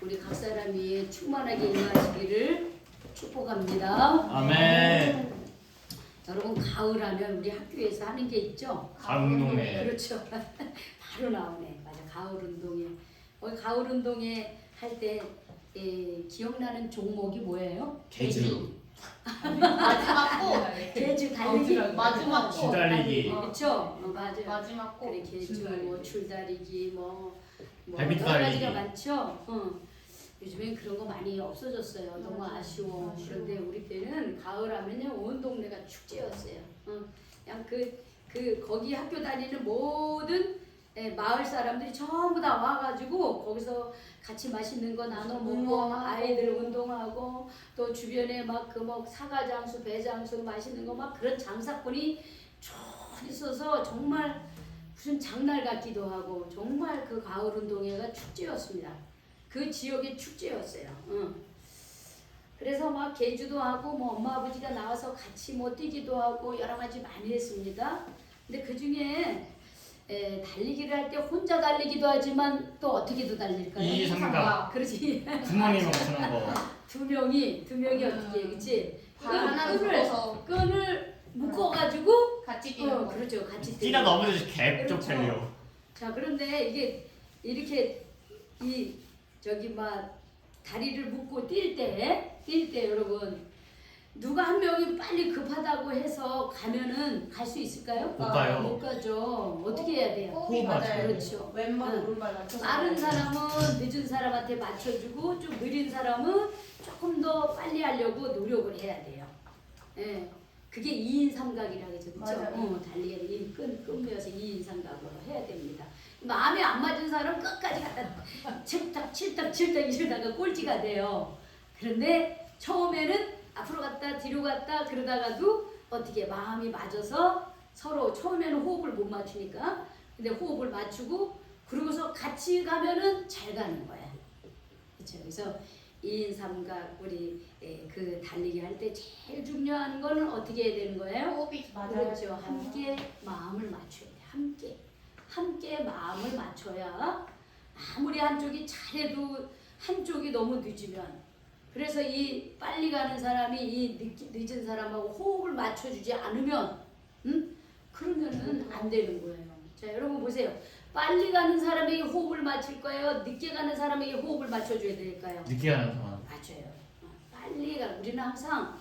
우리 각 사람이 충만하게 임하시기를 축복합니다. 아멘. 여러분 가을하면 우리 학교에서 하는 게 있죠? 가운동회. 그렇죠. 바로 나오네. 맞아. 가을 운동회. 가을 운동회 할 때 기억나는 종목이 뭐예요? 개주. 마지막 고 개주 달리기. 마지막 고 줄달리기. 그렇죠. 맞아요. 마지막 고 그래 개주 뭐 줄다리기 뭐 발밑 여러 가지가 달리기. 많죠. 요즘엔 그런 거 많이 없어졌어요. 너무 아쉬워. 그런데 우리 때는 가을 하면요 온 동네가 축제였어요. 그냥 거기 학교 다니는 모든 마을 사람들이 전부 다 와가지고 거기서 같이 맛있는 거 나눠 먹고 아이들 운동하고 또 주변에 막 사과장수, 배장수 맛있는 거 막 그런 장사꾼이 쭉 있어서 정말 무슨 장날 같기도 하고 정말 그 가을 운동회가 축제였습니다. 그 지역의 축제였어요. 그래서 막 개주도 하고 뭐 엄마 아버지가 나와서 같이 뭐 뛰기도 하고 여러 가지 많이 했습니다. 근데 그 중에 달리기를 할 때 혼자 달리기도 하지만 또 어떻게도 달릴까요? 이삼각. 그렇지. 부모님하고 쓰는 거. 두 명이 어떻게 그렇지? 하나를 묶어서 끈을 묶어가지고 같이 뛰는 거. 그렇죠. 같이 뛰다 넘어져서 개 그렇죠. 쪽팔려. 자 그런데 이게 이렇게 막 다리를 묶고 뛸 때 여러분 누가 한 명이 빨리 급하다고 해서 가면은 갈 수 있을까요? 못 가요. 못 가죠. 어떻게 해야 돼요? 호흡이 맞아요. 맞아요. 그렇죠. 왼발 응. 오른발 맞춰서. 빠른 사람은 늦은 사람한테 맞춰주고 좀 느린 사람은 조금 더 빨리 하려고 노력을 해야 돼요. 예. 그게 2인 삼각이라고 하죠. 맞아요. 달리기 끈 베어서 2인 삼각으로 해야 됩니다. 마음에 안 맞은 사람은 끝까지 갖다 칠탁 이러다가 꼴찌가 돼요. 그런데 처음에는 앞으로 갔다 뒤로 갔다 그러다가도 어떻게 마음이 맞아서 서로 처음에는 호흡을 못 맞추니까 근데 호흡을 맞추고 그러고서 같이 가면은 잘 가는 거야. 그렇죠. 그래서 2인 삼각 우리 그 달리기 할 때 제일 중요한 거는 어떻게 해야 되는 거예요? 호흡이 맞아요. 그렇죠. 함께 마음을 맞춰야 돼. 함께 마음을 맞춰야 아무리 한쪽이 잘해도 한쪽이 너무 늦으면 그래서 이 빨리 가는 사람이 이 늦은 사람하고 호흡을 맞춰주지 않으면 그러면은 안 되는 거예요. 자 여러분 보세요. 빨리 가는 사람에게 호흡을 맞출 거예요? 늦게 가는 사람에게 호흡을 맞춰줘야 될까요? 늦게 하는 사람. 맞아요. 빨리 가. 우리는 항상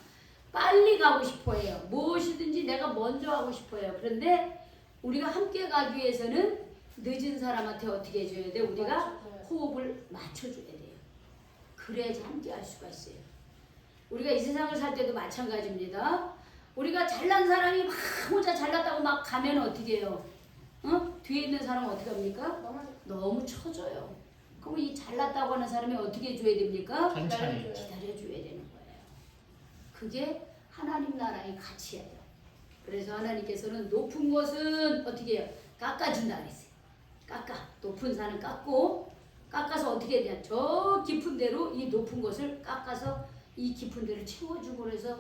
빨리 가고 싶어해요. 무엇이든지 내가 먼저 하고 싶어해요. 그런데 우리가 함께 가기 위해서는 늦은 사람한테 어떻게 해줘야 돼? 우리가 호흡을 맞춰줘야 돼요. 그래야지 함께 할 수가 있어요. 우리가 이 세상을 살 때도 마찬가지입니다. 우리가 잘난 사람이 막 혼자 잘났다고 막 가면 어떻게 해요? 뒤에 있는 사람은 어떻게 합니까? 너무 처져요. 그럼 이 잘났다고 하는 사람이 어떻게 해줘야 됩니까? 천천히. 기다려줘야 되는 거예요. 그게 하나님 나라의 가치예요. 그래서 하나님께서는 높은 것은 어떻게 해요? 깎아준다 그랬어요. 높은 산은 깎아서 어떻게 해야 돼? 저 깊은 데로 이 높은 것을 깎아서 이 깊은 데를 채워주고 그래서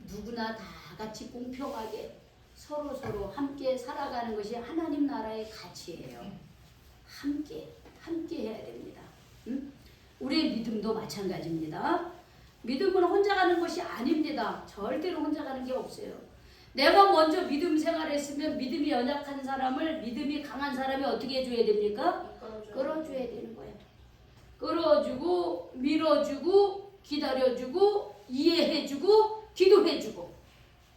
누구나 다 같이 공평하게 서로 함께 살아가는 것이 하나님 나라의 가치예요. 함께 해야 됩니다. 우리의 믿음도 마찬가지입니다. 믿음은 혼자 가는 것이 아닙니다. 절대로 혼자 가는 게 없어요. 내가 먼저 믿음 생활했으면 믿음이 연약한 사람을 믿음이 강한 사람이 어떻게 해줘야 됩니까? 끌어줘야 되는 거예요. 끌어주고 밀어주고 기다려주고 이해해주고 기도해주고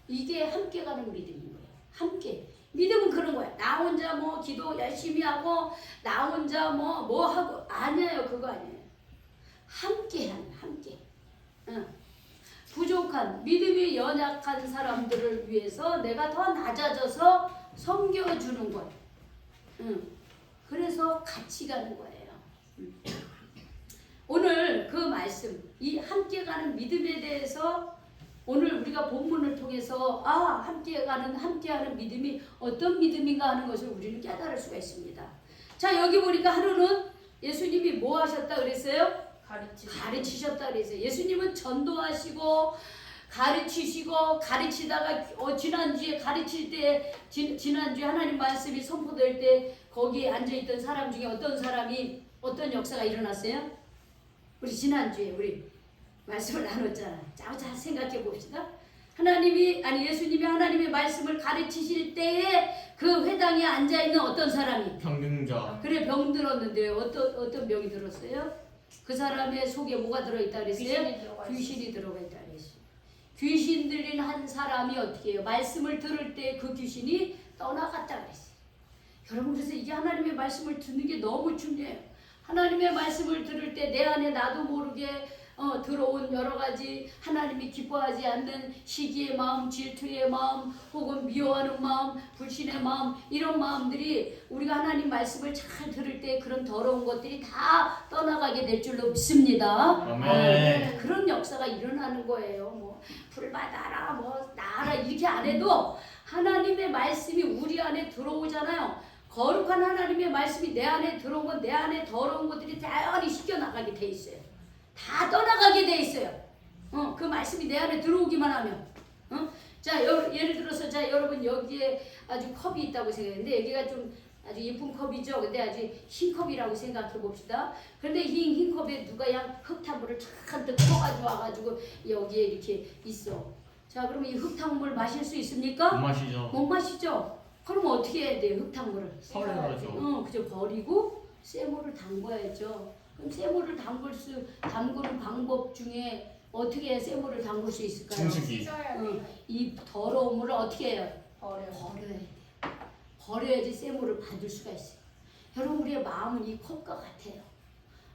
이게 함께 가는 믿음인 거예요. 함께. 믿음은 그런 거야. 나 혼자 뭐 기도 열심히 하고 나 혼자 뭐 하고 아니에요. 그거 아니에요. 함께. 부족한 믿음이 연약한 사람들을 위해서 내가 더 낮아져서 섬겨주는 거예요. 그래서 같이 가는 거예요. 오늘 그 말씀 이 함께 가는 믿음에 대해서 오늘 우리가 본문을 통해서 함께하는 믿음이 어떤 믿음인가 하는 것을 우리는 깨달을 수가 있습니다. 자 여기 보니까 하루는 예수님이 뭐 하셨다 그랬어요? 가르치셨다 그랬어요. 예수님은 전도하시고 가르치시고 가르치다가 지난주에 가르칠 때 지난주에 하나님 말씀이 선포될 때 거기에 앉아있던 사람 중에 어떤 사람이 어떤 역사가 일어났어요? 우리 지난주에 우리 말씀을 나눴잖아. 잘 생각해 봅시다. 예수님이 하나님의 말씀을 가르치실 때에 그 회당에 앉아 있는 어떤 사람이 평등자. 그래 병 들었는데 어떤 병이 들었어요? 그 사람의 속에 뭐가 들어있다 그랬어요? 귀신이 들어가 있다 그랬어요. 귀신 들린 한 사람이 어떻게 해요? 말씀을 들을 때 그 귀신이 떠나갔다 그랬어요. 여러분 그래서 이게 하나님의 말씀을 듣는 게 너무 중요해요. 하나님의 말씀을 들을 때 내 안에 나도 모르게 들어온 여러 가지 하나님이 기뻐하지 않는 시기의 마음, 질투의 마음, 혹은 미워하는 마음, 불신의 마음, 이런 마음들이 우리가 하나님 말씀을 잘 들을 때 그런 더러운 것들이 다 떠나가게 될 줄로 믿습니다. 아멘. 그런 역사가 일어나는 거예요. 뭐 불받아라, 뭐 나라 이렇게 안 해도 하나님의 말씀이 우리 안에 들어오잖아요. 거룩한 하나님의 말씀이 내 안에 들어오면 내 안에 더러운 것들이 자연히 씻겨나가게 돼 있어요. 다 떠나가게 돼 있어요. 그 말씀이 내 안에 들어오기만 하면. 자, 예를 들어서 자 여러분 여기에 아주 컵이 있다고 생각했는데 여기가 좀 아주 예쁜 컵이죠. 근데 아주 흰 컵이라고 생각해 봅시다. 그런데 흰 컵에 누가 그냥 흙탕물을 잔뜩 퍼가지고 와가지고 여기에 이렇게 있어. 자, 그러면 이 흙탕물 마실 수 있습니까? 못 마시죠. 못 마시죠. 그럼 어떻게 해야 돼요? 흙탕물을 버려야죠. 그죠. 버리고 쇠물을 담궈야죠. 그럼 쇠물을 담그는 방법 중에 어떻게 해야 쇠물을 담글 수 있을까요? 증식이. 이 더러운 물을 어떻게 해요? 버려야 돼요. 버려야지 쇠물을 받을 수가 있어요. 여러분 우리의 마음은 이 컵과 같아요.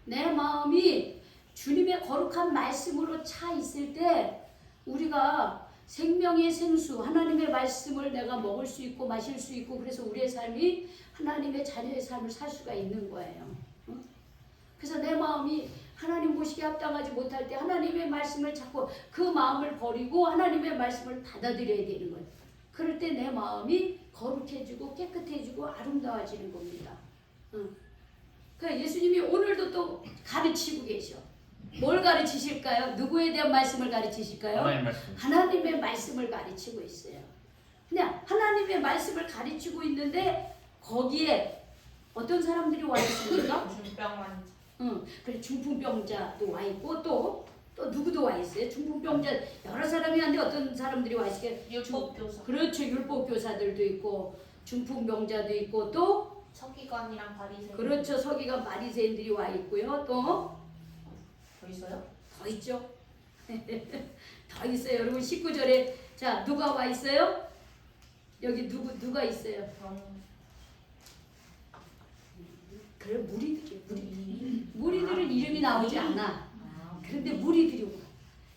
내 마음이 주님의 거룩한 말씀으로 차 있을 때 우리가 생명의 생수 하나님의 말씀을 내가 먹을 수 있고 마실 수 있고 그래서 우리의 삶이 하나님의 자녀의 삶을 살 수가 있는 거예요. 그래서 내 마음이 하나님 보시기에 합당하지 못할 때 하나님의 말씀을 자꾸 그 마음을 버리고 하나님의 말씀을 받아들여야 되는 거예요. 그럴 때 내 마음이 거룩해지고 깨끗해지고 아름다워지는 겁니다. 그러니까 예수님이 오늘도 또 가르치고 계셔. 뭘 가르치실까요? 누구에 대한 말씀을 가르치실까요? 하나님 말씀. 하나님의 말씀을 가르치고 있어요. 그냥 하나님의 말씀을 가르치고 있는데 거기에 어떤 사람들이 와 있습니까? 중병만 그래 중풍병자도 와 있고 또 누구도 와 있어요. 중풍병자 여러 사람이 한데 어떤 사람들이 와 있어요. 율법교사 그렇죠. 율법교사들도 있고 중풍병자도 있고 또 서기관이랑 바리새인 그렇죠. 서기관 바리새인들이 와 있고요. 또 더 있어요? 더 있죠. 더 있어요. 여러분 19절에 자 누가 와 있어요? 여기 누가 있어요? 그래 무리들은 이름이 나오지 않아. 그런데 무리들이 와.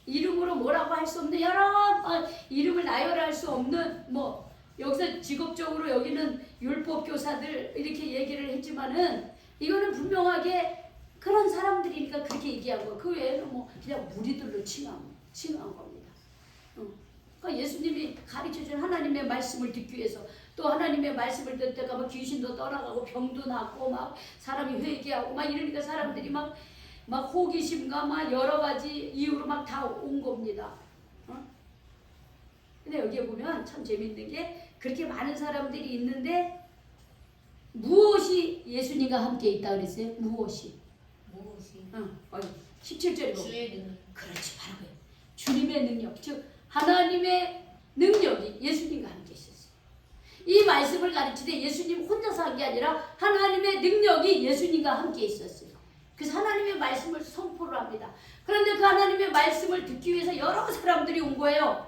이름으로 뭐라고 할 수 없는 여러 이름을 나열할 수 없는 뭐 여기서 직업적으로 여기는 율법 교사들 이렇게 얘기를 했지만은 이거는 분명하게 그런 사람들이니까 그렇게 얘기하고 그 외에는 뭐 그냥 무리들로 칭한 겁니다. 그러니까 예수님이 가르쳐준 하나님의 말씀을 듣기 위해서 또 하나님의 말씀을 듣다가 막 귀신도 떠나가고 병도 낫고 막 사람이 회개하고 막 이러니까 사람들이 막 호기심과 막 여러 가지 이유로 막 다 온 겁니다. 근데 여기에 보면 참 재밌는 게 그렇게 많은 사람들이 있는데 무엇이 예수님과 함께 있다 그랬어요? 무엇이? 17절에 보면 주의 능력 그렇지 바로 그래요. 주님의 능력 즉 하나님의 능력이 예수님과 함께 있었어요. 이 말씀을 가르치되 예수님 혼자서 한 게 아니라 하나님의 능력이 예수님과 함께 있었어요. 그래서 하나님의 말씀을 선포를 합니다. 그런데 그 하나님의 말씀을 듣기 위해서 여러 사람들이 온 거예요.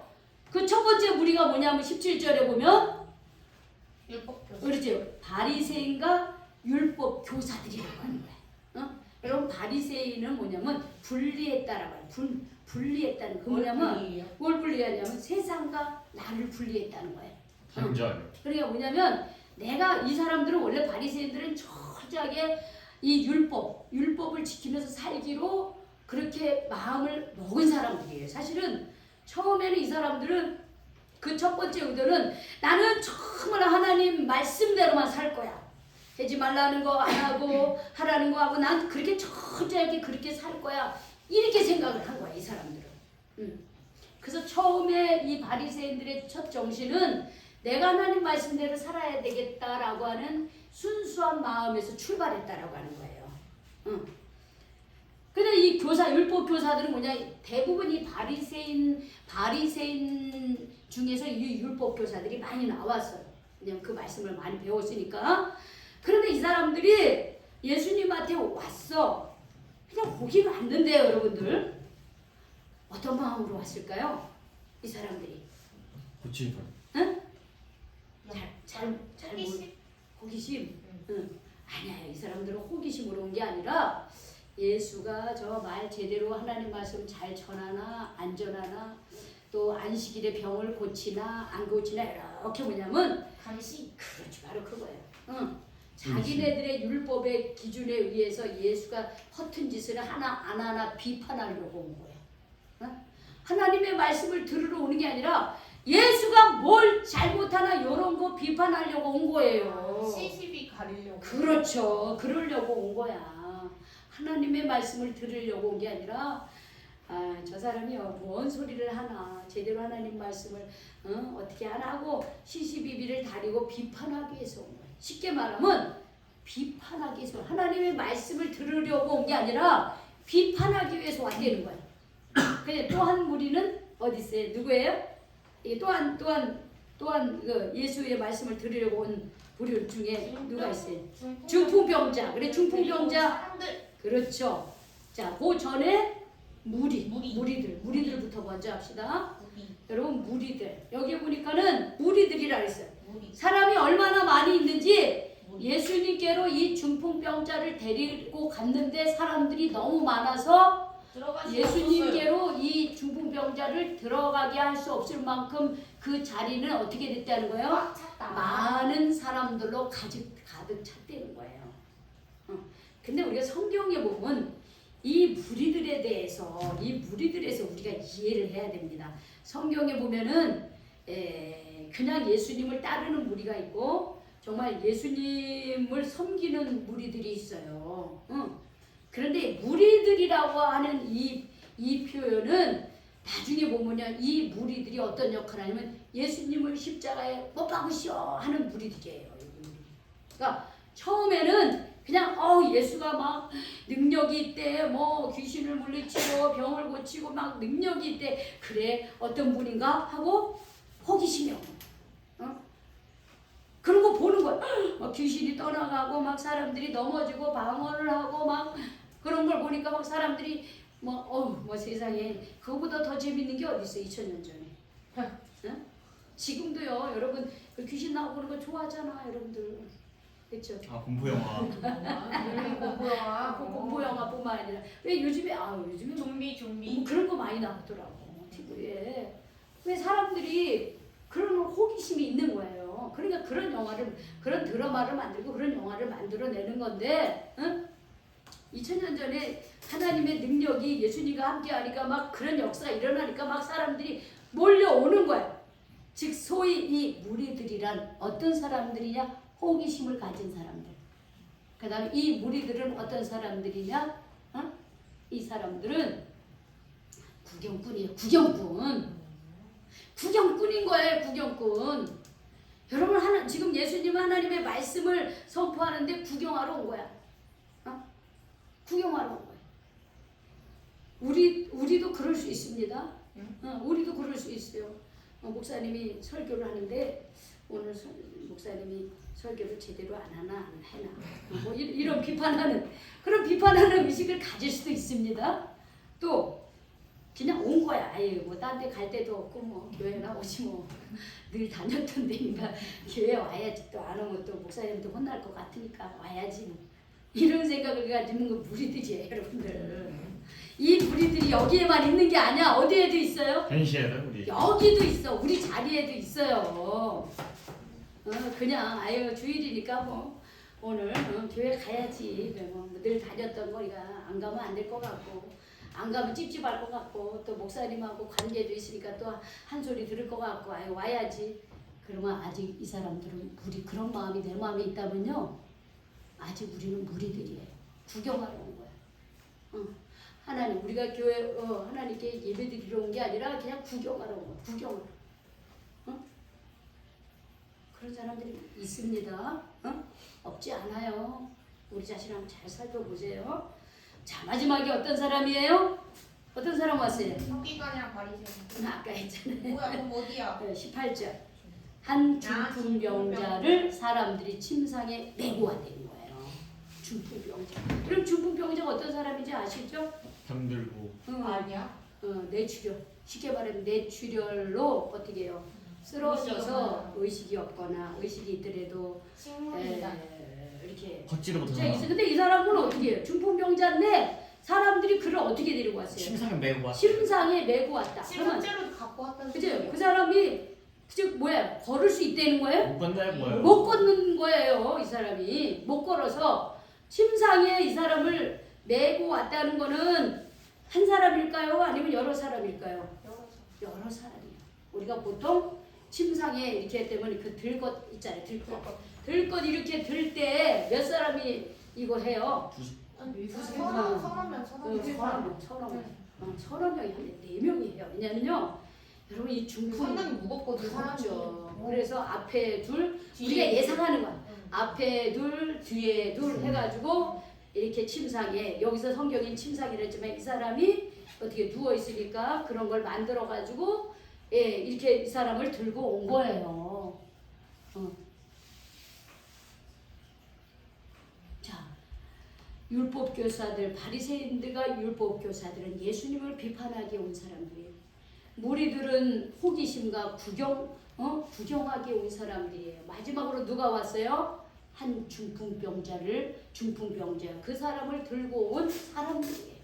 그 첫 번째 무리가 뭐냐면 17절에 보면 율법교사 그렇죠. 바리새인과 율법 교사들이라고 하는 거예요. 여러분 바리새인은 뭐냐면 분리했다라고 해요. 분리했다는 그 뭐냐면 뭘 분리하냐면 세상과 나를 분리했다는 거예요. 단절. 그러니까 뭐냐면 내가 이 사람들은 원래 바리새인들은 철저하게 이 율법을 지키면서 살기로 그렇게 마음을 먹은 사람들이에요. 사실은 처음에는 이 사람들은 그 첫 번째 의도는 나는 정말 하나님 말씀대로만 살 거야. 하지 말라는 거 안 하고 하라는 거 하고 난 그렇게 철저하게 그렇게 살 거야. 이렇게 생각을 한 거야 이 사람들은. 그래서 처음에 이 바리새인들의 첫 정신은 내가 하나님 말씀대로 살아야 되겠다라고 하는 순수한 마음에서 출발했다라고 하는 거예요. 응. 근데 이 교사 율법 교사들은 뭐냐 대부분이 바리새인 중에서 이 율법 교사들이 많이 나왔어요. 그냥 그 말씀을 많이 배웠으니까. 그런데 이 사람들이 예수님한테 왔어. 그냥 오기가 왔는데요, 여러분들. 어떤 마음으로 왔을까요? 이 사람들이. 고치는 응? 잘 호기심? 호기심. 응. 아니야, 이 사람들은 호기심으로 온 게 아니라 예수가 저 말 제대로 하나님 말씀 잘 전하나 안 전하나 또 안식일에 병을 고치나 안 고치나 이렇게 뭐냐면 감시. 그렇지 바로 그거예요. 응. 자기네들의 율법의 기준에 의해서 예수가 허튼 짓을 하나 안 하나 비판하려고 온 거예요. 응? 하나님의 말씀을 들으러 오는 게 아니라 예수가 뭘 잘못하나 이런 거 비판하려고 온 거예요. 시시비 가리려고. 그렇죠. 그러려고 온 거야. 하나님의 말씀을 들으려고 온 게 아니라 저 사람이요 뭔 소리를 하나 제대로 하나님 말씀을 어떻게 하나 하고 시시비비를 다리고 비판하기 위해서 온 거예요. 쉽게 말하면 비판하기 위해서 하나님의 말씀을 들으려고 온 게 아니라 비판하기 위해서 왔다는 거예요. 근데 또 한 무리는 어디 있어요? 누구예요? 또한 그 예수의 말씀을 들으려고 온 무리 중에 누가 있어요? 중풍병자. 그래 중풍병자. 사람들. 그렇죠. 자, 그 전에 무리들부터 먼저 합시다. 여러분 무리들. 여기 보니까는 무리들이라 그랬어요. 사람이 얼마나 많이 있는지 예수님께로 이 중풍병자를 데리고 갔는데 사람들이 너무 많아서 예수님께로 이 중풍병자를 들어가게 할 수 없을 만큼 그 자리는 어떻게 됐다는 거예요? 많은 사람들로 가득 찼다는 거예요. 근데 우리가 성경에 보면 이 무리들에 대해서 우리가 이해를 해야 됩니다. 성경에 보면은 그냥 예수님을 따르는 무리가 있고 정말 예수님을 섬기는 무리들이 있어요. 그런데 무리들이라고 하는 이 표현은 나중에 보면요 이 무리들이 어떤 역할을 하냐면 예수님을 십자가에 못 박으시오 하는 무리들이에요. 그러니까 처음에는 그냥 예수가 막 능력이 있대 뭐 귀신을 물리치고 병을 고치고 막 능력이 있대 그래 어떤 분인가 하고 호기심이 오는 거야. 그런 거 보는 거야. 막 귀신이 떠나가고 막 사람들이 넘어지고 방언을 하고 막 그런 걸 보니까 막 사람들이 뭐 세상에 그거보다 더 재밌는 게 어디 있어 2000년 전에. 응? 지금도요 여러분 그 귀신 나오고 그런 거 좋아하잖아 여러분들. 그렇죠? 공포 영화. 공포 영화뿐만 아니라 왜 요즘에 좀비 뭐 그런 거 많이 나오더라고 TV에. 왜 사람들이 그런 호기심이 있는 거예요. 그러니까 그런 드라마를 만들고 그런 영화를 만들어내는 건데, 2000년 전에 하나님의 능력이 예수님과 함께하니까 막 그런 역사가 일어나니까 막 사람들이 몰려오는 거예요. 즉 소위 이 무리들이란 어떤 사람들이냐? 호기심을 가진 사람들. 그 다음에 이 무리들은 어떤 사람들이냐? 이 사람들은 구경꾼이에요. 구경꾼인 거예요. 구경꾼. 여러분 지금 예수님은 하나님의 말씀을 선포하는데 구경하러 온 거야. 구경하러 온 거야. 우리도 그럴 수 있습니다. 우리도 그럴 수 있어요. 목사님이 설교를 하는데 오늘 목사님이 설교를 제대로 안 하나 안 해나 뭐 이런 그런 비판하는 의식을 가질 수도 있습니다. 또 그냥 온 거야. 아예 뭐 딴 데 갈 데도 없고 뭐 교회나 오지 뭐 늘 다녔던 데니까 교회 와야지. 또 안 오면 또 목사님도 혼날 것 같으니까 와야지 뭐. 이런 생각을 가지는 거 무리들이에요 여러분들. 이 무리들이 여기에만 있는 게 아니야. 어디에도 있어요? 현실에도 우리. 여기도 있어. 우리 자리에도 있어요. 그냥 주일이니까 뭐 오늘 교회 가야지. 늘 다녔던 거니까 안 가면 안 될 것 같고 안 가면 찝찝할 것 같고 또 목사님하고 관계도 있으니까 또 한 소리 들을 것 같고 와야지. 그러면 아직 이 사람들은 그런 마음이 내 마음에 있다면요 아직 우리는 무리들이에요. 구경하러 온 거야. 하나님 우리가 교회 하나님께 예배드리러 온 게 아니라 그냥 구경하러 온 거야. 구경을. 그런 사람들이 있습니다. 없지 않아요. 우리 자신 한번 잘 살펴보세요. 자, 마지막에 어떤 사람이에요? 어떤 사람 왔어요? 서기관이랑 바리새인. 아까 했잖아요. 뭐야 그럼 어디야? 18절. 한 중풍병자를 사람들이 침상에 메고 왔다는 거예요. 중풍병자. 그럼 중풍병자가 어떤 사람인지 아시죠? 병들고 아니야? 뇌출혈. 쉽게 말하면 뇌출혈로 어떻게 해요? 쓰러져서 의식이 없거나 의식이 있더라도 식물이다. 이렇게 걷지를 자, 못하는 근데 이 사람은 어떻게 해요? 중풍병자인데 사람들이 그를 어떻게 데리고 왔어요? 심상을 메고 왔어요. 심상에 메고 왔다. 그러면 실제로도 갖고 왔다는 그죠? 그 사람이 즉 뭐야? 걸을 수 있다는 거예요? 못 건다는 거예요. 못 걷는 거예요. 이 사람이 못 걸어서 심상에 이 사람을 메고 왔다는 거는 한 사람일까요? 아니면 여러 사람일까요? 여러 사람이에요. 우리가 보통 침상에 이렇게 때문에 그 들 것 있잖아요. 들 것 이렇게 들 때 몇 사람이 이거 해요? 서너 명. 서너 명이 하는데 4명이 해요. 왜냐면요, 여러분 이 중풍 상당히 무겁거든 사람이. 그렇죠. 그래서 앞에 둘 뒤에 우리가 둘. 예상하는 거야. 앞에 둘, 뒤에 둘 해가지고 이렇게 침상에 여기서 성경인 침상이랬지만 이 사람이 어떻게 누워 있으니까 그런 걸 만들어 가지고 이렇게 이 사람을 들고 온 거예요. 자, 율법 교사들, 바리새인들과 율법 교사들은 예수님을 비판하기 온 사람들이에요. 무리들은 호기심과 구경하기 온 사람들이에요. 마지막으로 누가 왔어요? 한 중풍병자 그 사람을 들고 온 사람들이에요.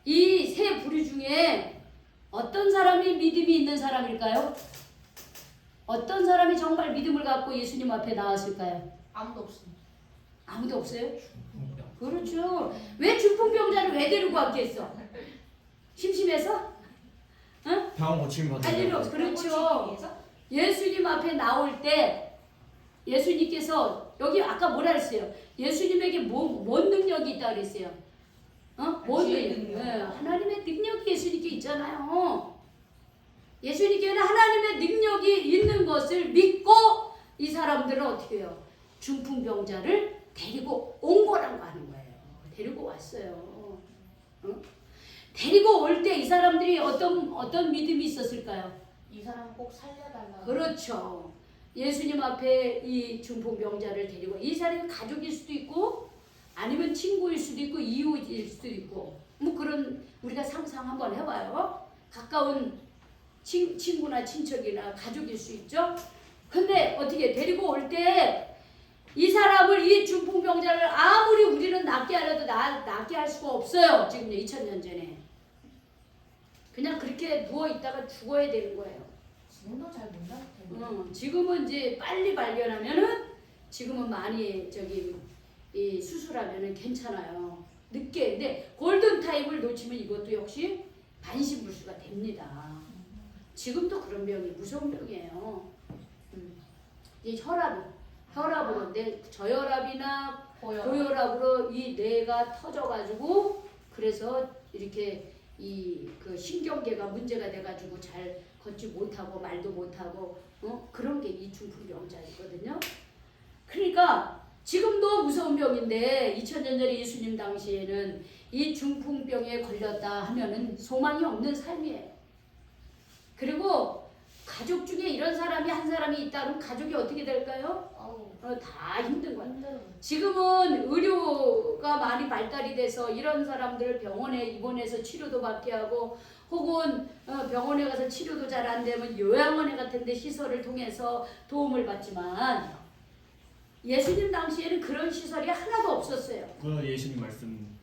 이 세 부류 중에 어떤 사람이 믿음이 있는 사람일까요? 어떤 사람이 정말 믿음을 갖고 예수님 앞에 나왔을까요? 아무도 없습니다. 아무도 없어요? 그렇죠. 왜 중풍병자를 왜 데리고 왔겠어? 심심해서? 응? 병원 고침을 할 받는 일이 없어. 그렇죠. 예수님 앞에 나올 때 예수님께서 여기 아까 뭐라 그랬어요? 예수님에게 뭔 능력이 있다 그랬어요? 뭔 지혜의 능력? 능력. 하나님의 능력이 예수님께 있잖아요. 예수님께는 하나님의 능력이 있는 것을 믿고 이 사람들은 어떻게 해요? 중풍병자를 데리고 온 거라고 하는 거예요. 데리고 왔어요. 데리고 올 때 이 사람들이 어떤 믿음이 있었을까요? 이 사람 꼭 살려달라. 그렇죠. 예수님 앞에 이 중풍병자를 데리고 이 사람이 가족일 수도 있고 아니면 친구일 수도 있고 이웃일 수도 있고 뭐 그런 우리가 상상 한번 해봐요. 가까운 친구나 친척이나 가족일 수 있죠. 근데 어떻게 데리고 올 때 이 사람을 이 중풍병자를 아무리 우리는 낫게 하려도 낫게 할 수가 없어요. 지금 2000년 전에 그냥 그렇게 누워 있다가 죽어야 되는 거예요. 지금도 잘 못 날 텐데. 지금은 이제 빨리 발견하면은 지금은 많이 이 수술하면은 괜찮아요. 늦게 근데 골든 타임을 놓치면 이것도 역시 반신불수가 됩니다. 지금도 그런 병이 무서운 병이에요. 이 혈압으로 저혈압이나 고혈압으로 이 뇌가 터져가지고 그래서 이렇게 그 신경계가 문제가 돼가지고 잘 걷지 못하고 말도 못하고 그런 게 이 중풍병자이거든요. 그러니까 지금도 무서운 병인데 2000년 전에 예수님 당시에는 이 중풍병에 걸렸다 하면은 소망이 없는 삶이에요. 그리고 가족 중에 이런 사람이 한 사람이 있다 그러면 가족이 어떻게 될까요? 다 힘든 거야. 지금은 의료가 많이 발달이 돼서 이런 사람들을 병원에 입원해서 치료도 받게 하고 혹은 병원에 가서 치료도 잘 안 되면 요양원에 같은 데 시설을 통해서 도움을 받지만 예수님 당시에는 그런 시설이 하나도 없었어요. 그 예수님 말씀.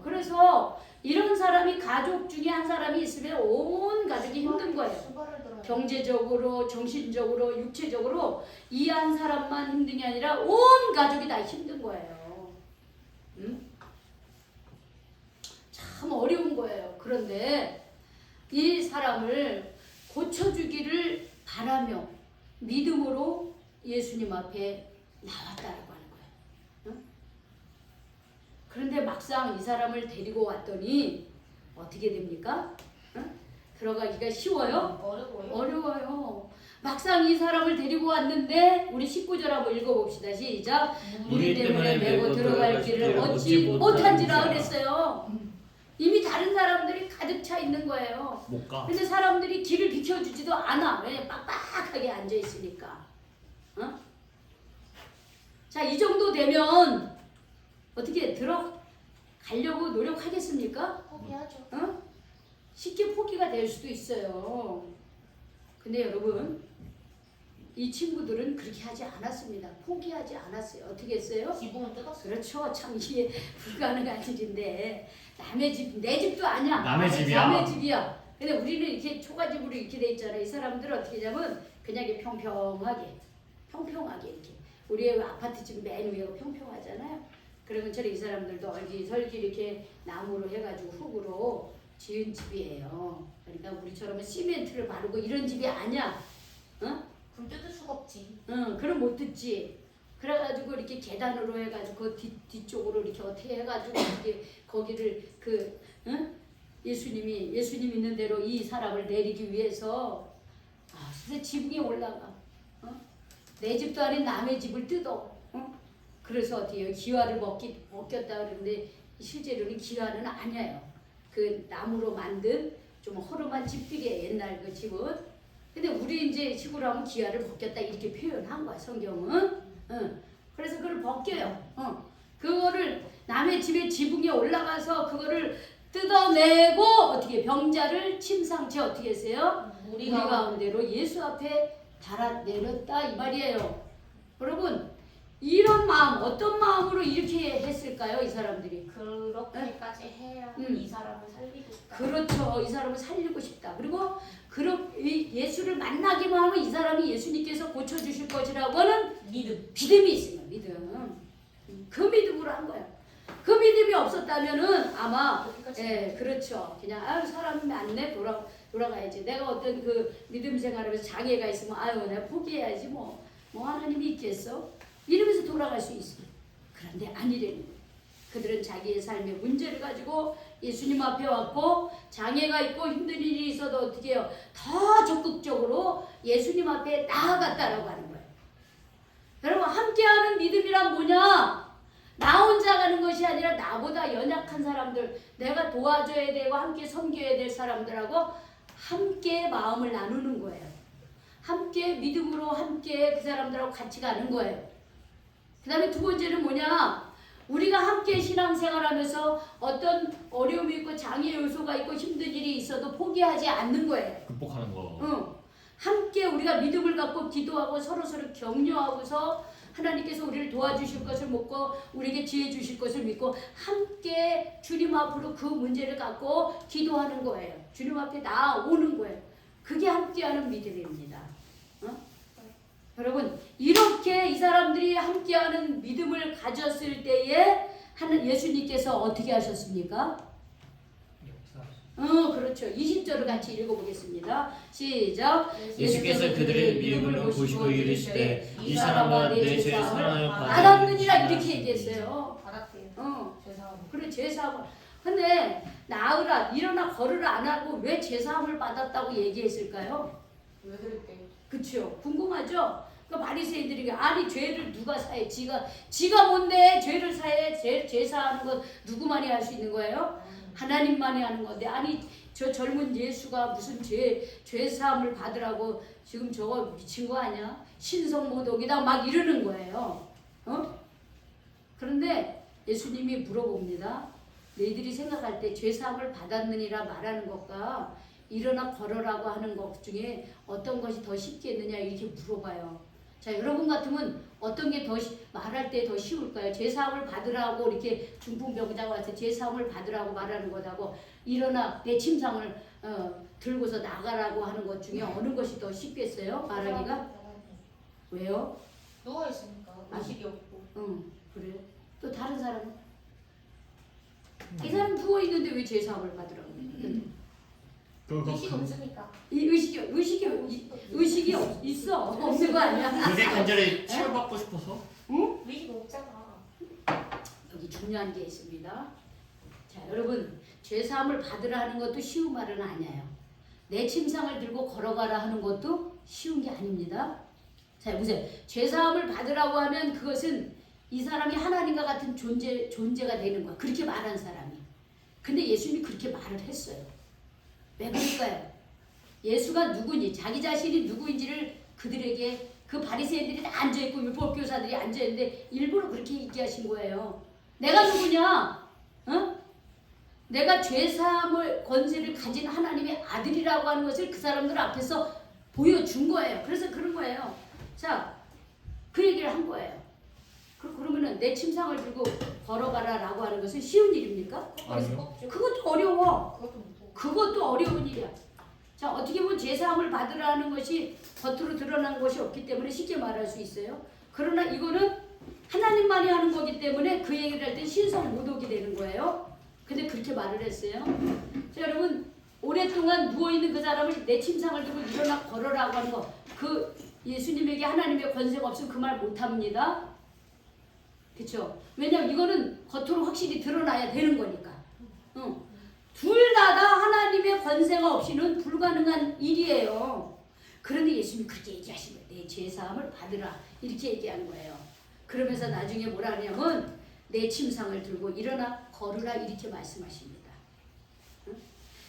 그래서 이런 사람이 가족 중에 한 사람이 있으면 온 가족이 힘든 거예요. 경제적으로, 정신적으로, 육체적으로 이 한 사람만 힘든 게 아니라 온 가족이 다 힘든 거예요. 참 어려운 거예요. 그런데 이 사람을 고쳐주기를 바라며 믿음으로 예수님 앞에 나왔다라고 하는 거예요. 그런데 막상 이 사람을 데리고 왔더니 어떻게 됩니까? 들어가기가 쉬워요? 어려워요. 어려워요. 막상 이 사람을 데리고 왔는데 우리 19절 한번 읽어봅시다. 시작. 우리 때문에 메고 들어갈 길을 얻지 못한지라 그랬어요. 이미 다른 사람들이 가득 차 있는 거예요. 못 가. 근데 사람들이 길을 비켜주지도 않아. 왜? 빡빡하게 앉아있으니까. 어? 자, 이 정도 되면 어떻게 들어가려고 노력하겠습니까? 포기하죠. 어? 쉽게 포기가 될 수도 있어요. 근데 여러분, 이 친구들은 그렇게 하지 않았습니다. 포기하지 않았어요. 어떻게 했어요? 지붕을 뜯었어요. 그렇죠. 참 이게 불가능한 일인데 남의 집, 내 집도 아니야. 남의 집이야? 남의 집이야. 근데 우리는 이렇게 초가집으로 이렇게 돼 있잖아요. 이 사람들은 어떻게 하냐면 그냥 이렇게 평평하게 이렇게 우리의 아파트 집 맨 위가 평평하잖아요. 그러면 저는 이 사람들도 얼기설기 이렇게 나무로 해가지고 흙으로 지은 집이에요. 그러니까 우리처럼 시멘트를 바르고 이런 집이 아니야. 어? 그럼 뜯을 수가 없지. 응, 그럼 못 듣지. 그래가지고 이렇게 계단으로 해가지고 그 뒤쪽으로 이렇게 어떻게 해가지고 이렇게 거기를 응? 예수님 있는 대로 이 사람을 내리기 위해서 진짜 지붕에 올라가. 어? 내 집도 아닌 남의 집을 뜯어. 어? 그래서 어떻게 기와를 먹겠다 그러는데 실제로는 기와는 아니에요. 그 나무로 만든 좀 허름한 집들이에요. 옛날 그 집은. 근데 우리 이제 식으로 하면 기와를 벗겼다 이렇게 표현한 거야 성경은. 그래서 그걸 벗겨요. 그거를 남의 집에 지붕에 올라가서 그거를 뜯어내고 어떻게 병자를 침상채 어떻게 했어요? 우리 가운데로 예수 앞에 달아 내렸다 이 말이에요. 여러분 이런 마음 어떤 마음으로 이렇게 했을까요? 이 사람들이. 그렇게까지 해야 이 사람을 살리고 싶다. 그렇죠. 이 사람을 살리고 싶다. 그리고 예수를 만나기만 하면 이 사람이 예수님께서 고쳐주실 것이라고 하는 믿음이 있으면 믿음. 그 믿음으로 한 거야. 그 믿음이 없었다면은 아마 그렇죠. 그냥 사람이 많네 돌아가야지. 내가 어떤 그 믿음 생활하면서 장애가 있으면 내가 포기해야지 뭐 하나님이 있겠어? 이러면서 돌아갈 수 있어. 그런데 아니래는 거예요. 그들은 자기의 삶의 문제를 가지고 예수님 앞에 왔고 장애가 있고 힘든 일이 있어도 어떻게 해요? 더 적극적으로 예수님 앞에 나아갔다라고 하는 거예요. 여러분 함께하는 믿음이란 뭐냐? 나 혼자 가는 것이 아니라 나보다 연약한 사람들 내가 도와줘야 되고 함께 섬겨야 될 사람들하고 함께 마음을 나누는 거예요. 함께 믿음으로 함께 그 사람들하고 같이 가는 거예요. 그 다음에 두 번째는 뭐냐? 우리가 함께 신앙생활하면서 어떤 어려움이 있고 장애 요소가 있고 힘든 일이 있어도 포기하지 않는 거예요. 극복하는 거. 함께 우리가 믿음을 갖고 기도하고 서로 격려하고서 하나님께서 우리를 도와주실 것을 믿고 우리에게 지혜 주실 것을 믿고 함께 주님 앞으로 그 문제를 갖고 기도하는 거예요. 주님 앞에 나아오는 거예요. 그게 함께하는 믿음입니다. 여러분 이렇게 이 사람들이 함께하는 믿음을 가졌을 때에 예수님께서 어떻게 하셨습니까? 그렇죠. 20절을 같이 읽어보겠습니다. 시작. 예수께서 그들의 믿음을 보시고 이르시되 이 사람아 내 죄 사함을 받았느니라 이렇게 얘기했어요. 받았대요. 죄사함을. 그래 죄사함을. 근데 나으라 일어나 걸으라 안 하고 왜 죄사함을 받았다고 얘기했을까요? 왜 그랬대요? 그렇죠. 궁금하죠? 그 바리새인들이 아니 죄를 누가 사해? 지가 뭔데 죄를 사해? 죄 사하는 것 누구만이 할 수 있는 거예요? 하나님만이 하는 건데 아니 저 젊은 예수가 무슨 죄 사함을 받으라고 지금 저거 미친 거 아니야? 신성모독이다 막 이러는 거예요. 그런데 예수님이 물어봅니다. 너희들이 생각할 때 죄 사함을 받았느니라 말하는 것과 일어나 걸어라고 하는 것 중에 어떤 것이 더 쉽겠느냐 이렇게 물어봐요. 자 여러분 같으면 어떤 게 더 말할 때 더 쉬울까요? 죄사함을 받으라고 이렇게 중풍병자가 와서 죄사함을 받으라고 말하는 것하고 일어나 내 침상을 들고서 나가라고 하는 것 중에 어느 것이 더 쉽겠어요? 말하기가? 왜요? 누워있으니까 의식이 없고. 그래요? 또 다른 사람은? 이 사람 누워있는데 왜 죄사함을 받으라고 그래요? 의식 없으니까. 의식이 있어. 없는 거 아니야? 그게 간절히 치료받고 싶어서? 응? 의식 없잖아. 여기 중요한 게 있습니다. 자, 여러분 죄사함을 받으라 하는 것도 쉬운 말은 아니에요. 내 침상을 들고 걸어가라 하는 것도 쉬운 게 아닙니다. 자, 보세요. 죄사함을 받으라고 하면 그것은 이 사람이 하나님과 같은 존재가 되는 거야. 그렇게 말한 사람이. 근데 예수님이 그렇게 말을 했어요. 왜 그럴까요? 예수가 누구니, 자기 자신이 누구인지를 그들에게, 그 바리새인들이 다 앉아있고 율법교사들이 앉아있는데 일부러 그렇게 얘기하신 거예요. 내가 누구냐? 어? 내가 죄사함을 권세를 가진 하나님의 아들이라고 하는 것을 그 사람들 앞에서 보여준 거예요. 그래서 그런 거예요. 자, 그 얘기를 한 거예요. 그러면은 내 침상을 들고 걸어가라 라고 하는 것은 쉬운 일입니까? 아니요. 그것도 어려워. 그것도 무서워. 그것도 어려운 일이야. 자, 어떻게 보면 죄사함을 받으라는 것이 겉으로 드러난 것이 없기 때문에 쉽게 말할 수 있어요. 그러나 이거는 하나님만이 하는 거기 때문에 그 얘기를 할 때 신성 모독이 되는 거예요. 근데 그렇게 말을 했어요. 자, 여러분, 오랫동안 누워있는 그 사람을 내 침상을 들고 일어나 걸으라고 하는 거, 그 예수님에게 하나님의 권세가 없으면 그 말 못합니다. 그렇죠? 왜냐면 이거는 겉으로 확실히 드러나야 되는 거니까. 둘 다 하나님의 권세가 없이는 불가능한 일이에요. 그런데 예수님이 그렇게 얘기하신 거예요. 내 죄사함을 받으라. 이렇게 얘기하는 거예요. 그러면서 나중에 뭐라 하냐면 내 침상을 들고 일어나 걸으라 이렇게 말씀하십니다.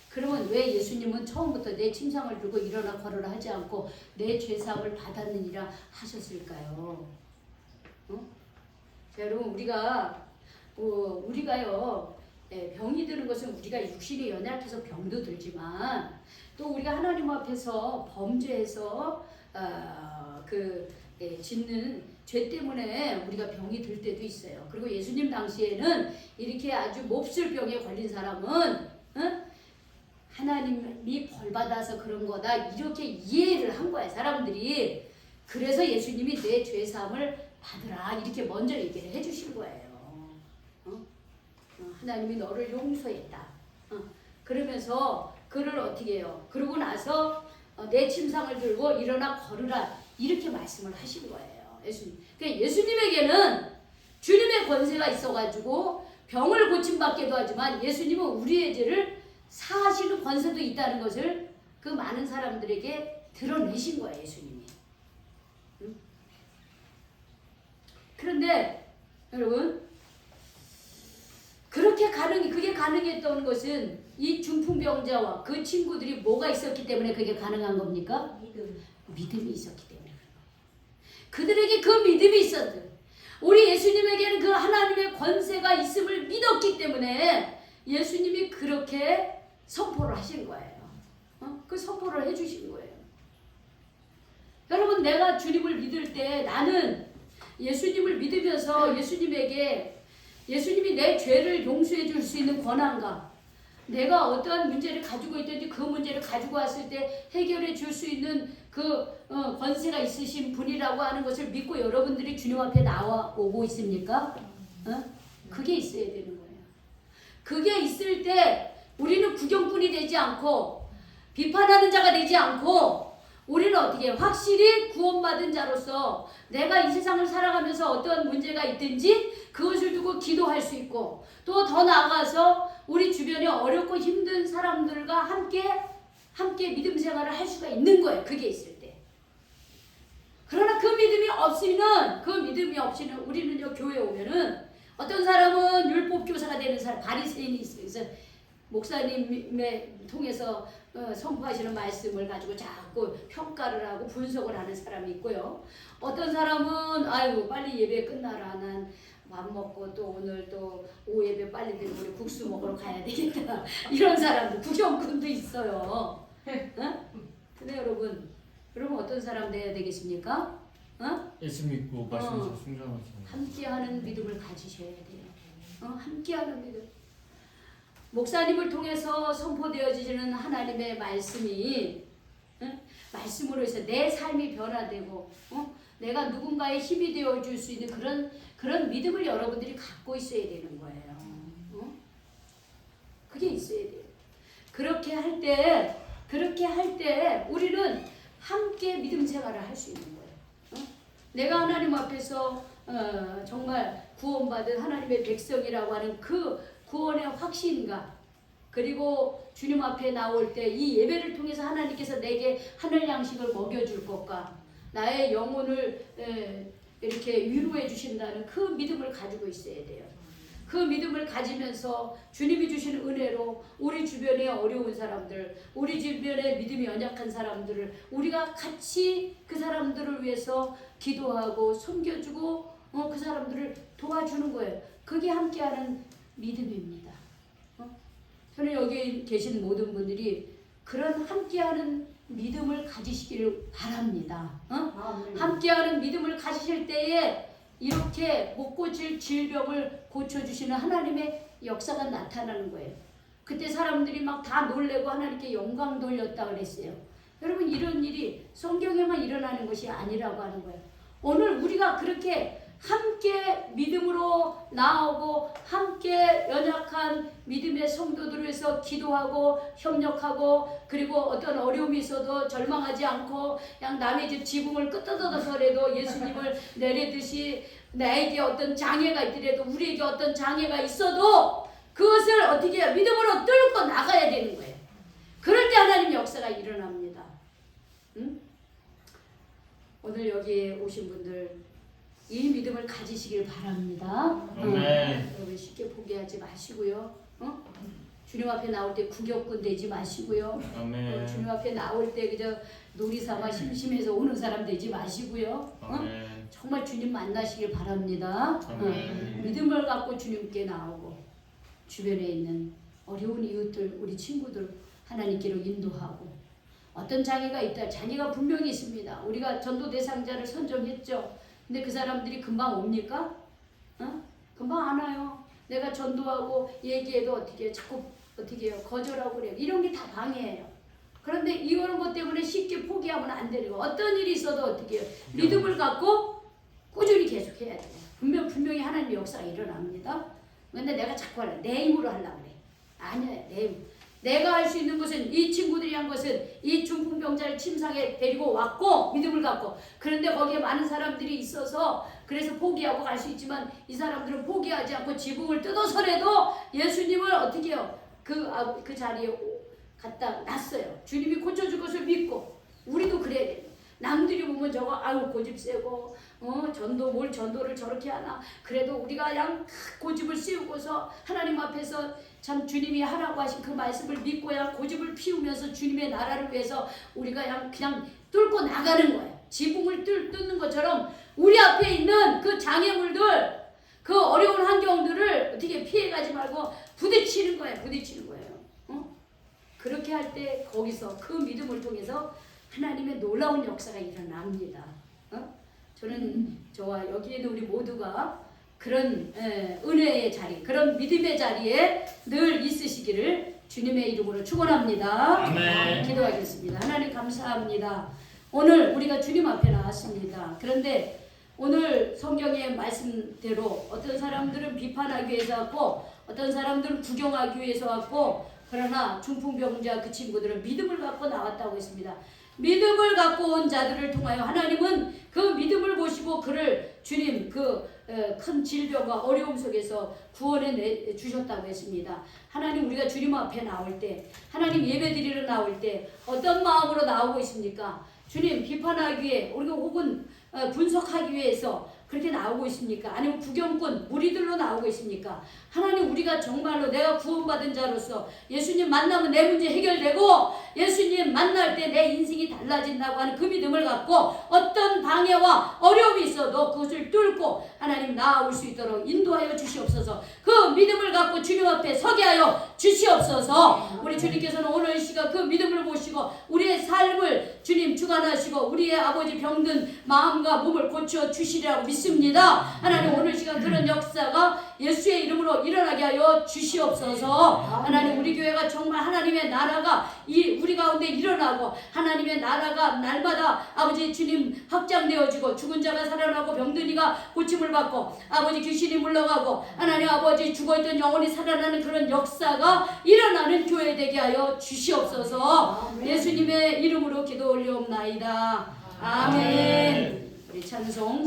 그러면 왜 예수님은 처음부터 내 침상을 들고 일어나 걸으라 하지 않고 내 죄사함을 받았느니라 하셨을까요? 자, 여러분, 우리가요, 병이 드는 것은 우리가 육신이 연약해서 병도 들지만 또 우리가 하나님 앞에서 범죄해서 짓는 죄 때문에 우리가 병이 들 때도 있어요. 그리고 예수님 당시에는 이렇게 아주 몹쓸 병에 걸린 사람은 하나님이 벌 받아서 그런 거다 이렇게 이해를 한 거야, 사람들이. 그래서 예수님이 내 죄 사함을 받으라 이렇게 먼저 얘기를 해주신 거예요. 하나님이 너를 용서했다. 그러면서 그를 어떻게 해요? 그러고 나서 내 침상을 들고 일어나 걸으라 이렇게 말씀을 하신 거예요. 예수님. 그러니까 예수님에게는 주님의 권세가 있어가지고 병을 고침받게도 하지만 예수님은 우리의 죄를 사하시는 권세도 있다는 것을 그 많은 사람들에게 드러내신 거예요, 예수님이. 그런데 여러분, 그게 가능했던 것은 이 중풍병자와 그 친구들이 뭐가 있었기 때문에 그게 가능한 겁니까? 믿음이 있었기 때문에. 그들에게 그 믿음이 있었던. 우리 예수님에게는 그 하나님의 권세가 있음을 믿었기 때문에 예수님이 그렇게 선포를 하신 거예요. 그 선포를 해주신 거예요. 여러분, 내가 주님을 믿을 때 나는 예수님을 믿으면서 예수님이 내 죄를 용서해 줄 수 있는 권한과 내가 어떠한 문제를 가지고 있든지 그 문제를 가지고 왔을 때 해결해 줄 수 있는 그 권세가 있으신 분이라고 하는 것을 믿고 여러분들이 주님 앞에 나와오고 있습니까? 그게 있어야 되는 거예요. 그게 있을 때 우리는 구경꾼이 되지 않고 비판하는 자가 되지 않고 우리는 어떻게 확실히 구원받은 자로서 내가 이 세상을 살아가면서 어떠한 문제가 있든지 그것을 두고 기도할 수 있고 또 더 나아가서 우리 주변에 어렵고 힘든 사람들과 함께 믿음 생활을 할 수가 있는 거예요. 그게 있을 때. 그러나 그 믿음이 없이는 우리는요, 교회에 오면은 어떤 사람은 율법교사가 되는 사람, 바리새인이 있어요. 목사님의 통해서 선포하시는 말씀을 가지고 자꾸 평가를 하고 분석을 하는 사람이 있고요. 어떤 사람은 아이고 빨리 예배 끝나라, 난 밥 먹고 또 오늘 또 오후 예배 빨리 되면 우리 국수 먹으러 가야 되겠다 이런 사람도 구경꾼도 있어요. 근데 여러분 어떤 사람 돼야 되겠습니까? 예수 믿고 말씀에서 순종하시는 함께하는 믿음을 가지셔야 돼요. 함께하는 믿음. 목사님을 통해서 선포되어지는 하나님의 말씀이 말씀으로 해서 내 삶이 변화되고 내가 누군가의 힘이 되어줄 수 있는 그런 믿음을 여러분들이 갖고 있어야 되는 거예요. 그게 있어야 돼요. 그렇게 할 때 우리는 함께 믿음 생활을 할 수 있는 거예요. 내가 하나님 앞에서 정말 구원받은 하나님의 백성이라고 하는 그 구원의 확신과 그리고 주님 앞에 나올 때 이 예배를 통해서 하나님께서 내게 하늘 양식을 먹여줄 것과 나의 영혼을 이렇게 위로해 주신다는 그 믿음을 가지고 있어야 돼요. 그 믿음을 가지면서 주님이 주시는 은혜로 우리 주변에 어려운 사람들, 우리 주변에 믿음이 연약한 사람들을 우리가 같이 그 사람들을 위해서 기도하고 섬겨주고 그 사람들을 도와주는 거예요. 그게 함께하는 믿음입니다. 저는 여기 계신 모든 분들이 그런 함께하는 믿음을 가지시기를 바랍니다. 함께하는 믿음을 가지실 때에 이렇게 못 고칠 질병을 고쳐주시는 하나님의 역사가 나타나는 거예요. 그때 사람들이 막 다 놀래고 하나님께 영광 돌렸다 그랬어요. 여러분, 이런 일이 성경에만 일어나는 것이 아니라고 하는 거예요. 오늘 우리가 그렇게 함께 믿음으로 나오고 함께 연약한 믿음의 성도들을 위해서 기도하고 협력하고 그리고 어떤 어려움이 있어도 절망하지 않고 그냥 남의 집 지붕을 끄떡떠서라도 예수님을 내리듯이 나에게 어떤 장애가 있더라도 우리에게 어떤 장애가 있어도 그것을 어떻게 해요? 믿음으로 뚫고 나가야 되는 거예요. 그럴 때 하나님의 역사가 일어납니다. 응? 오늘 여기에 오신 분들 이 믿음을 가지시길 바랍니다. 여러분 쉽게 포기하지 마시고요. 주님 앞에 나올 때 구격꾼 되지 마시고요. 주님 앞에 나올 때 그저 놀이삼아 심심해서 오는 사람 되지 마시고요. 정말 주님 만나시길 바랍니다. 믿음을 갖고 주님께 나오고 주변에 있는 어려운 이웃들, 우리 친구들 하나님께로 인도하고 어떤 장애가 있다. 장애가 분명히 있습니다. 우리가 전도 대상자를 선정했죠. 근데 그 사람들이 금방 옵니까? 금방 안 와요. 내가 전도하고 얘기해도 어떻게 해요? 자꾸 어떻게 해요? 거절하고 그래요. 이런 게 다 방해예요. 그런데 이런 것 때문에 쉽게 포기하면 안 되는 거. 어떤 일이 있어도 어떻게 해요? 믿음을 갖고 꾸준히 계속 해야 돼요. 분명히 하나님의 역사가 일어납니다. 근데 내가 자꾸 하려 내 힘으로 하려고 그래. 아니야, 내 힘. 내가 할 수 있는 것은 이 친구들이 한 것은 이 중풍병자를 침상에 데리고 왔고 믿음을 갖고 그런데 거기에 많은 사람들이 있어서 그래서 포기하고 갈 수 있지만 이 사람들은 포기하지 않고 지붕을 뜯어서라도 예수님을 어떻게 해요? 그 자리에 갖다 놨어요. 주님이 고쳐줄 것을 믿고 우리도 그래야 돼요. 남들이 보면 저거 아유 고집 세고 전도를 저렇게 하나 그래도 우리가 그냥 고집을 씌우고서 하나님 앞에서 참 주님이 하라고 하신 그 말씀을 믿고 그냥 고집을 피우면서 주님의 나라를 위해서 우리가 그냥 뚫고 나가는 거예요. 지붕을 뚫는 것처럼 우리 앞에 있는 그 장애물들 그 어려운 환경들을 어떻게 피해가지 말고 부딪히는 거예요. 그렇게 할 때 거기서 그 믿음을 통해서 하나님의 놀라운 역사가 일어납니다. 저는 저와 여기 있는 우리 모두가 그런 은혜의 자리, 그런 믿음의 자리에 늘 있으시기를 주님의 이름으로 축원합니다. 아멘. 기도하겠습니다. 하나님 감사합니다. 오늘 우리가 주님 앞에 나왔습니다. 그런데 오늘 성경의 말씀대로 어떤 사람들은 비판하기 위해서 왔고 어떤 사람들은 구경하기 위해서 왔고 그러나 중풍병자 그 친구들은 믿음을 갖고 나왔다고 했습니다. 믿음을 갖고 온 자들을 통하여 하나님은 그 믿음을 보시고 그를 주님 큰 질병과 어려움 속에서 구원해 주셨다고 했습니다. 하나님 우리가 주님 앞에 나올 때 하나님 예배드리러 나올 때 어떤 마음으로 나오고 있습니까? 주님 비판하기 위해 우리가 혹은 분석하기 위해서 그렇게 나오고 있습니까? 아니면 구경꾼 무리들로 나오고 있습니까? 하나님 우리가 정말로 내가 구원받은 자로서 예수님 만나면 내 문제 해결되고 예수님 만날 때 내 인생이 달라진다고 하는 그 믿음을 갖고 어떤 방해와 어려움이 있어도 그것을 뚫고 하나님 나아올 수 있도록 인도하여 주시옵소서. 그 믿음을 갖고 주님 앞에 서게 하여 주시옵소서. 우리 주님께서는 오늘 이 시간 그 믿음을 보시고 우리의 삶을 주님 주관하시고 우리의 아버지 병든 마음과 몸을 고쳐 주시리라고 믿습니다. 하나님 오늘 시간 그런 역사가 예수의 이름으로 일어나게 하여 주시옵소서. 하나님 우리 교회가 정말 하나님의 나라가 우리 가운데 일어나고 하나님의 나라가 날마다 아버지 주님 확장되어지고 죽은 자가 살아나고 병든 이가 고침을 받고 아버지 귀신이 물러가고 하나님 아버지 죽어있던 영혼이 살아나는 그런 역사가 일어나는 교회 되게 하여 주시옵소서. 예수님의 이름으로 기도 올리옵나이다. 아멘. 우리 찬송